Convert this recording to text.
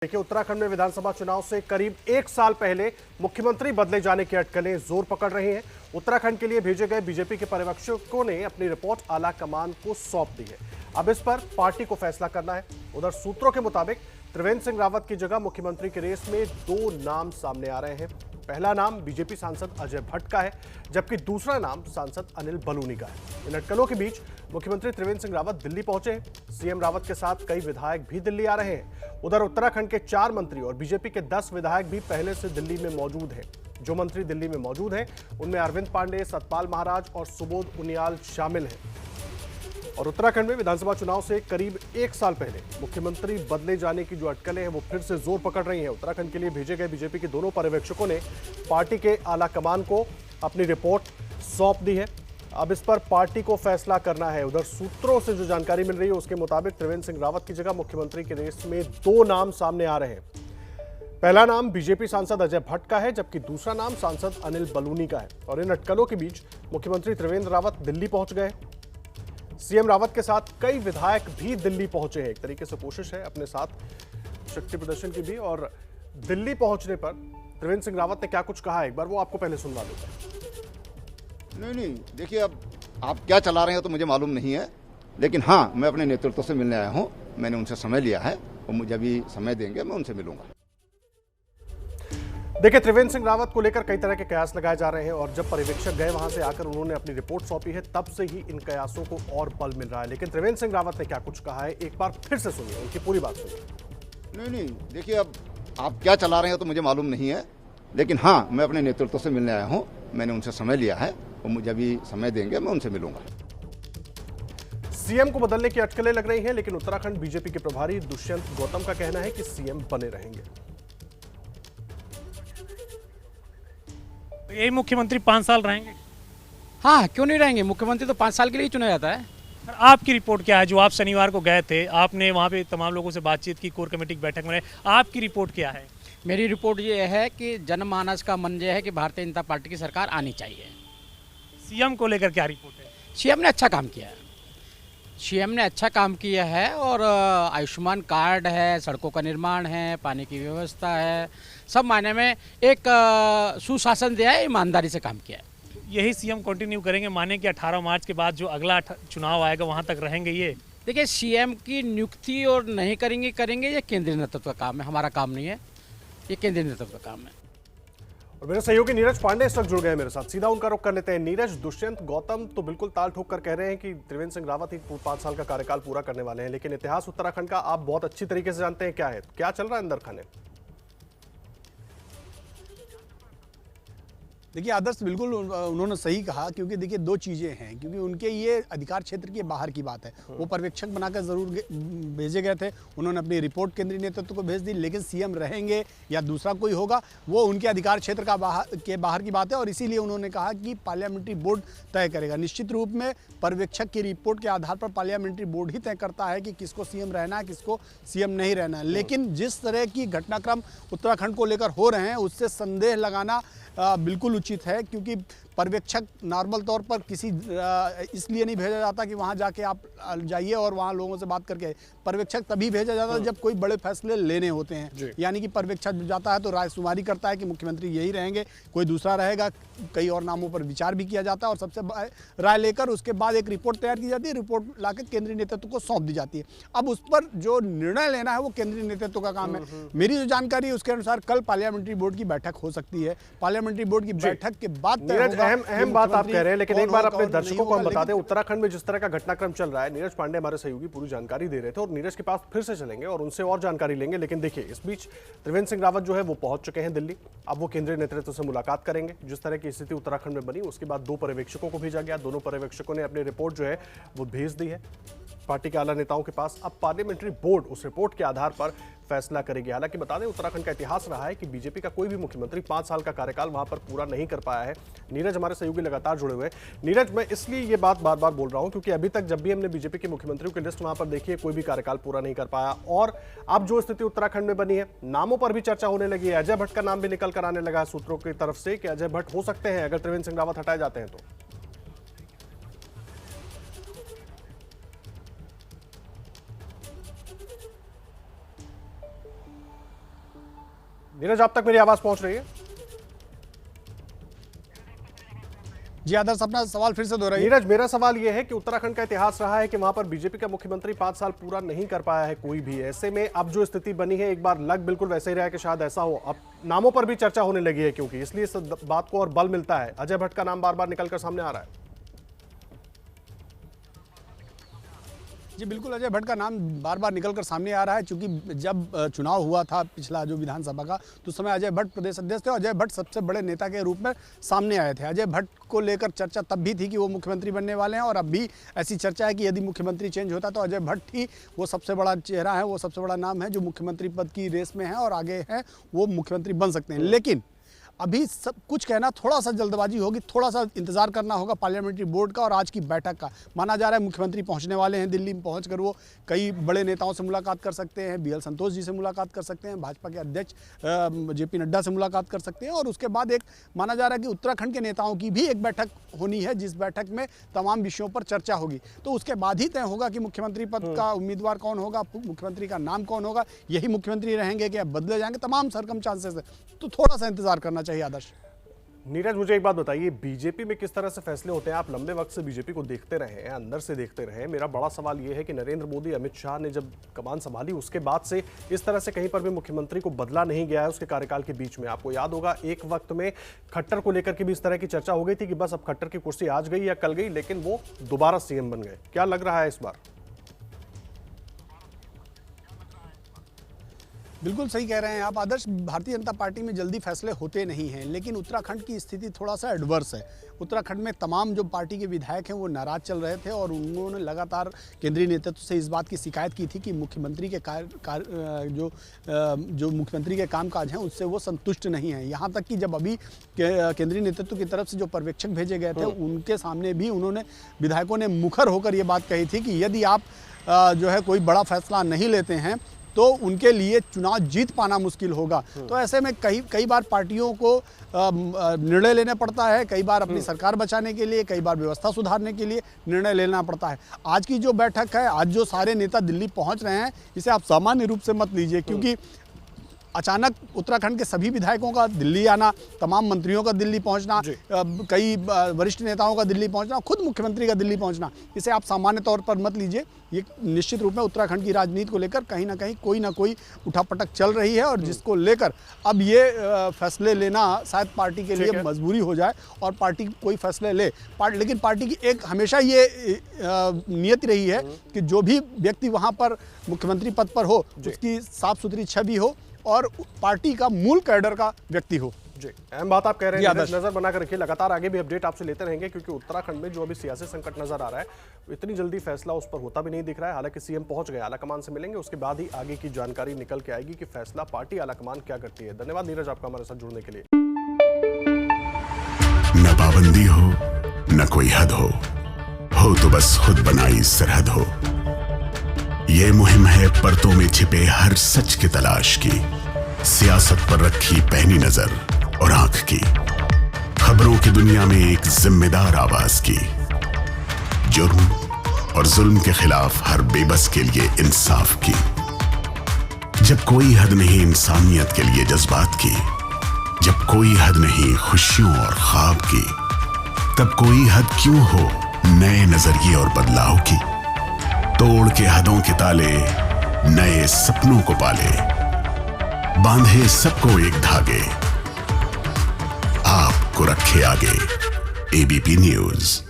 देखिए, उत्तराखंड में विधानसभा चुनाव से करीब एक साल पहले मुख्यमंत्री बदले जाने की अटकलें जोर पकड़ रही हैं। उत्तराखंड के लिए भेजे गए बीजेपी के पर्यवेक्षकों ने अपनी रिपोर्ट आला कमान को सौंप दी है। अब इस पर पार्टी को फैसला करना है। उधर सूत्रों के मुताबिक त्रिवेंद्र सिंह रावत की जगह मुख्यमंत्री की रेस में दो नाम सामने आ रहे हैं। पहला नाम बीजेपी सांसद अजय भट्ट का है, जबकि दूसरा नाम सांसद अनिल बलूनी का है। इन अटकलों के बीच मुख्यमंत्री त्रिवेंद्र सिंह रावत दिल्ली पहुंचे हैं। सीएम रावत के साथ कई विधायक भी दिल्ली आ रहे हैं। उधर उत्तराखंड के 4 मंत्री और बीजेपी के 10 विधायक भी पहले से दिल्ली में मौजूद हैं। जो मंत्री दिल्ली में मौजूद हैं उनमें अरविंद पांडे, सतपाल महाराज और सुबोध उनियाल शामिल हैं। और उत्तराखंड में विधानसभा चुनाव से करीब एक साल पहले मुख्यमंत्री बदले जाने की जो अटकलें हैं वो फिर से जोर पकड़ रही हैं। उत्तराखंड के लिए भेजे गए बीजेपी के दोनों पर्यवेक्षकों ने पार्टी के आला कमान को अपनी रिपोर्ट सौंप दी है। अब इस पर पार्टी को फैसला करना है। उधर सूत्रों से जो जानकारी मिल रही है उसके मुताबिक त्रिवेंद्र सिंह रावत की जगह मुख्यमंत्री की रेस में दो नाम सामने आ रहे हैं। पहला नाम बीजेपी सांसद अजय भट्ट का है, जबकि दूसरा नाम सांसद अनिल बलूनी का है। और इन अटकलों के बीच मुख्यमंत्री त्रिवेंद्र रावत दिल्ली पहुंच गए। सीएम रावत के साथ कई विधायक भी दिल्ली पहुंचे हैं। एक तरीके से कोशिश है अपने साथ शक्ति प्रदर्शन की भी। और दिल्ली पहुंचने पर त्रिवेंद्र सिंह रावत ने क्या कुछ कहा है, एक बार वो आपको पहले सुनवा देते हैं। नहीं, देखिए, अब आप क्या चला रहे हैं तो मुझे मालूम नहीं है, लेकिन हाँ, मैं अपने नेतृत्व से मिलने आया हूँ। मैंने उनसे समय लिया है और मुझे अभी समय देंगे, मैं उनसे मिलूंगा। देखिए, त्रिवेंद्र सिंह रावत को लेकर कई तरह के कयास लगाए जा रहे हैं और जब पर्यवेक्षक गए वहां से आकर उन्होंने अपनी रिपोर्ट सौंपी है, तब से ही इन कयासों को और बल मिल रहा है। लेकिन त्रिवेंद्र सिंह रावत ने क्या कुछ कहा है, एक बार फिर से सुनिए, उनकी पूरी बात सुनिए। नहीं, देखिए, अब आप क्या चला रहे हैं तो मुझे मालूम नहीं है, लेकिन हाँ, मैं अपने नेतृत्व से मिलने आया हूँ। मैंने उनसे समय लिया है और मुझे अभी समय देंगे, मैं उनसे मिलूंगा। सीएम को बदलने की अटकलें लग रही हैं, लेकिन उत्तराखंड बीजेपी के प्रभारी दुष्यंत गौतम का कहना है कि सीएम बने रहेंगे। यही मुख्यमंत्री 5 साल रहेंगे? हाँ, क्यों नहीं रहेंगे। मुख्यमंत्री तो 5 साल के लिए चुना जाता है। सर, आपकी रिपोर्ट क्या है? जो आप शनिवार को गए थे, आपने वहाँ पे तमाम लोगों से बातचीत की, कोर कमेटी की बैठक में रहे, आपकी रिपोर्ट क्या है? मेरी रिपोर्ट ये है कि जनमानस का मन ये है कि भारतीय जनता पार्टी की सरकार आनी चाहिए। सीएम को लेकर क्या रिपोर्ट है? सीएम ने अच्छा काम किया है। सीएम ने अच्छा काम किया है और आयुष्मान कार्ड है, सड़कों का निर्माण है, पानी की व्यवस्था है, सब मायने में एक सुशासन दिया है, ईमानदारी से काम किया है। यही सीएम कंटिन्यू करेंगे? माने कि 18 मार्च के बाद जो अगला चुनाव आएगा वहाँ तक रहेंगे ये? देखिए, सीएम की नियुक्ति और नहीं करेंगे ये केंद्रीय नेतृत्व का काम है, हमारा काम नहीं है, ये केंद्रीय नेतृत्व का काम है। और मेरे सहयोगी नीरज पांडे इस वक्त जुड़ गए मेरे साथ, सीधा उनका रुख कर लेते हैं। नीरज, दुष्यंत गौतम तो बिल्कुल ताल ठोक कर कह रहे हैं कि त्रिवेंद्र सिंह रावत ही 5 साल का कार्यकाल पूरा करने वाले हैं, लेकिन इतिहास उत्तराखंड का आप बहुत अच्छी तरीके से जानते हैं क्या है, क्या चल रहा है अंदर खाने? देखिए आदर्श, बिल्कुल उन्होंने सही कहा, क्योंकि देखिए दो चीज़ें हैं, क्योंकि उनके ये अधिकार क्षेत्र के बाहर की बात है। वो पर्यवेक्षक बनाकर ज़रूर भेजे गए थे, उन्होंने अपनी रिपोर्ट केंद्रीय नेतृत्व को भेज दी, लेकिन सीएम रहेंगे या दूसरा कोई होगा वो उनके अधिकार क्षेत्र का बाहर की बात है। और इसीलिए उन्होंने कहा कि पार्लियामेंट्री बोर्ड तय करेगा। निश्चित रूप में पर्यवेक्षक की रिपोर्ट के आधार पर पार्लियामेंट्री बोर्ड ही तय करता है कि किसको सीएम रहना है, किसको सीएम नहीं रहना है। लेकिन जिस तरह की घटनाक्रम उत्तराखंड को लेकर हो रहे हैं उससे संदेह लगाना बिल्कुल उचित है, क्योंकि पर्यवेक्षक नॉर्मल तौर पर किसी इसलिए नहीं भेजा जाता कि वहाँ जाके आप जाइए और वहाँ लोगों से बात करके। पर्यवेक्षक तभी भेजा जाता है जब कोई बड़े फैसले लेने होते हैं, यानी कि पर्यवेक्षक जाता है तो रायशुमारी करता है कि मुख्यमंत्री यही रहेंगे, कोई दूसरा रहेगा, कई और नामों पर विचार भी किया जाता है और सबसे राय लेकर उसके बाद एक रिपोर्ट तैयार की जाती है। रिपोर्ट लाकर केंद्रीय नेतृत्व को सौंप दी जाती है। अब उस पर जो निर्णय लेना है वो केंद्रीय नेतृत्व का काम है। मेरी जो जानकारी है उसके अनुसार कल पार्लियामेंट्री बोर्ड की बैठक हो सकती है। पार्लियामेंट्री बोर्ड की बैठक के बाद अहम बात आप कह रहे हैं, लेकिन एक बार अपने दर्शकों को हम बता दें, उत्तराखंड में जिस तरह का घटनाक्रम चल रहा है, नीरज पांडे हमारे सहयोगी पूरी जानकारी दे रहे थे और नीरज के पास फिर से चलेंगे और उनसे और जानकारी लेंगे। लेकिन देखिए, इस बीच त्रिवेंद्र सिंह रावत जो है वो पहुंच चुके हैं दिल्ली। अब वो केंद्रीय नेतृत्व से मुलाकात करेंगे। जिस तरह की स्थिति उत्तराखंड में बनी उसके बाद 2 पर्यवेक्षकों को भेजा गया। दोनों पर्यवेक्षकों ने अपनी रिपोर्ट जो है वो भेज दी है पार्टी के आला नेताओं के पास। अब पार्लियामेंट्री बोर्ड उस रिपोर्ट के आधार पर फैसला करेगी। हालांकि बता दें, उत्तराखंड का इतिहास रहा है कि बीजेपी का कोई भी मुख्यमंत्री 5 साल का कार्यकाल वहां पर पूरा नहीं कर पाया है। नीरज हमारे सहयोगी लगातार जुड़े हुए हैं। नीरज, मैं इसलिए ये बात बार बार बोल रहा हूं क्योंकि अभी तक जब भी हमने बीजेपी के मुख्यमंत्रियों की लिस्ट वहां पर देखी है, कोई भी कार्यकाल पूरा नहीं कर पाया। और अब जो स्थिति उत्तराखंड में बनी है, नामों पर भी चर्चा होने लगी है। अजय भट्ट का नाम भी निकल कर आने लगा है सूत्रों की तरफ से कि अजय भट्ट हो सकते हैं अगर त्रिवेंद्र सिंह रावत हटाए जाते हैं तो। नीरज, आप तक मेरी आवाज पहुंच रही है? जी आदर्श, अपना सवाल फिर से दोहराइए। नीरज, मेरा सवाल यह है कि उत्तराखंड का इतिहास रहा है कि वहां पर बीजेपी का मुख्यमंत्री 5 साल पूरा नहीं कर पाया है कोई भी। ऐसे में अब जो स्थिति बनी है, एक बार लग बिल्कुल वैसे ही रहा है कि शायद ऐसा हो। अब नामों पर भी चर्चा होने लगी है, क्योंकि इसलिए इस बात को और बल मिलता है। अजय भट्ट का नाम बार बार निकलकर सामने आ रहा है। जी बिल्कुल, अजय भट्ट का नाम बार बार निकलकर सामने आ रहा है, क्योंकि जब चुनाव हुआ था पिछला जो विधानसभा का, तो उस समय अजय भट्ट प्रदेश अध्यक्ष थे और अजय भट्ट सबसे बड़े नेता के रूप में सामने आए थे। अजय भट्ट को लेकर चर्चा तब भी थी कि वो मुख्यमंत्री बनने वाले हैं, और अब भी ऐसी चर्चा है कि यदि मुख्यमंत्री चेंज होता तो अजय भट्ट ही वो सबसे बड़ा चेहरा है, वो सबसे बड़ा नाम है जो मुख्यमंत्री पद की रेस में है और आगे है, वो मुख्यमंत्री बन सकते हैं। लेकिन अभी सब कुछ कहना थोड़ा सा जल्दबाजी होगी, थोड़ा सा इंतजार करना होगा पार्लियामेंट्री बोर्ड का और आज की बैठक का। माना जा रहा है मुख्यमंत्री पहुंचने वाले हैं, दिल्ली में पहुंचकर वो कई बड़े नेताओं से मुलाकात कर सकते हैं, BL संतोष जी से मुलाकात कर सकते हैं, भाजपा के अध्यक्ष JP नड्डा से मुलाकात कर सकते हैं, और उसके बाद एक माना जा रहा है कि उत्तराखंड के नेताओं की भी एक बैठक होनी है, जिस बैठक में तमाम विषयों पर चर्चा होगी। तो उसके बाद ही तय होगा कि मुख्यमंत्री पद का उम्मीदवार कौन होगा, मुख्यमंत्री का नाम कौन होगा, यही मुख्यमंत्री रहेंगे क्या बदले जाएंगे, तमाम सरकमस्टांसेस है। तो थोड़ा सा इंतजार करना चाहिए आदर्श। नीरज, मुझे एक बात बताइए, बीजेपी में किस तरह से फैसले होते हैं? आप लंबे वक्त से बीजेपी को देखते रहे हैं, अंदर से देखते रहे हैं। मेरा बड़ा सवाल यह है कि नरेंद्र मोदी, अमित शाह ने जब कमान संभाली, उसके बाद से इस तरह से कहीं पर भी मुख्यमंत्री को बदला नहीं गया है उसके कार्यकाल के बीच में। आपको याद होगा एक वक्त में खट्टर को लेकर के भी इस तरह की चर्चा हो गई थी कि बस अब खट्टर की कुर्सी आज गई या कल गई, लेकिन वो दोबारा CM बन गए। क्या लग रहा है इस बार? बिल्कुल सही कह रहे हैं आप आदर्श, भारतीय जनता पार्टी में जल्दी फैसले होते नहीं हैं, लेकिन उत्तराखंड की स्थिति थोड़ा सा एडवर्स है। उत्तराखंड में तमाम जो पार्टी के विधायक हैं वो नाराज चल रहे थे और उन्होंने लगातार केंद्रीय नेतृत्व से इस बात की शिकायत की थी कि मुख्यमंत्री के जो मुख्यमंत्री के कामकाज हैं उससे वो संतुष्ट नहीं हैं। यहाँ तक कि जब अभी केंद्रीय नेतृत्व की तरफ से जो पर्यवेक्षक भेजे गए थे उनके सामने भी उन्होंने विधायकों ने मुखर होकर ये बात कही थी कि यदि आप जो है कोई बड़ा फैसला नहीं लेते हैं तो उनके लिए चुनाव जीत पाना मुश्किल होगा। तो ऐसे में कई बार पार्टियों को निर्णय लेना पड़ता है, कई बार अपनी सरकार बचाने के लिए, कई बार व्यवस्था सुधारने के लिए निर्णय लेना पड़ता है। आज की जो बैठक है, आज जो सारे नेता दिल्ली पहुंच रहे हैं, इसे आप सामान्य रूप से मत लीजिए, क्योंकि अचानक उत्तराखंड के सभी विधायकों का दिल्ली आना, तमाम मंत्रियों का दिल्ली पहुंचना, कई वरिष्ठ नेताओं का दिल्ली पहुंचना, खुद मुख्यमंत्री का दिल्ली पहुंचना, इसे आप सामान्य तौर पर मत लीजिए। ये निश्चित रूप में उत्तराखंड की राजनीति को लेकर कहीं ना कहीं कोई ना कोई उठापटक चल रही है, और जिसको लेकर अब ये फैसले लेना शायद पार्टी के लिए मजबूरी हो जाए और पार्टी कोई फैसले ले। लेकिन पार्टी की एक हमेशा ये नियति रही है कि जो भी व्यक्ति वहाँ पर मुख्यमंत्री पद पर हो उसकी साफ सुथरी छवि हो और पार्टी का मूल कैडर का व्यक्ति हो। जी, अहम बात आप कह रहे हैं, नजर बनाकर रखिए। लगातार आगे भी अपडेट आपसे लेते रहेंगे, क्योंकि उत्तराखंड में जो अभी सियासी संकट नजर आ रहा है, इतनी जल्दी फैसला उस पर होता भी नहीं दिख रहा है। हालांकि CM पहुंच गए, आलाकमान से मिलेंगे, उसके बाद ही आगे की जानकारी निकल के आएगी कि फैसला पार्टी आलाकमान क्या करती है। धन्यवाद नीरज आपका हमारे साथ जुड़ने के लिए। न पाबंदी हो न कोई हद हो तो बस खुद बनाई सरहद हो। ये मुहिम है परतों में छिपे हर सच की तलाश की, सियासत पर रखी पैनी नजर और आंख की, खबरों की दुनिया में एक जिम्मेदार आवाज की, जुर्म और जुल्म के खिलाफ हर बेबस के लिए इंसाफ की। जब कोई हद नहीं इंसानियत के लिए जज्बात की, जब कोई हद नहीं खुशियों और ख्वाब की, तब कोई हद क्यों हो नए नजरिए और बदलाव की। तोड़ के हदों के ताले, नए सपनों को पाले, बांधे सबको एक धागे, आपको रखे आगे। ABP news.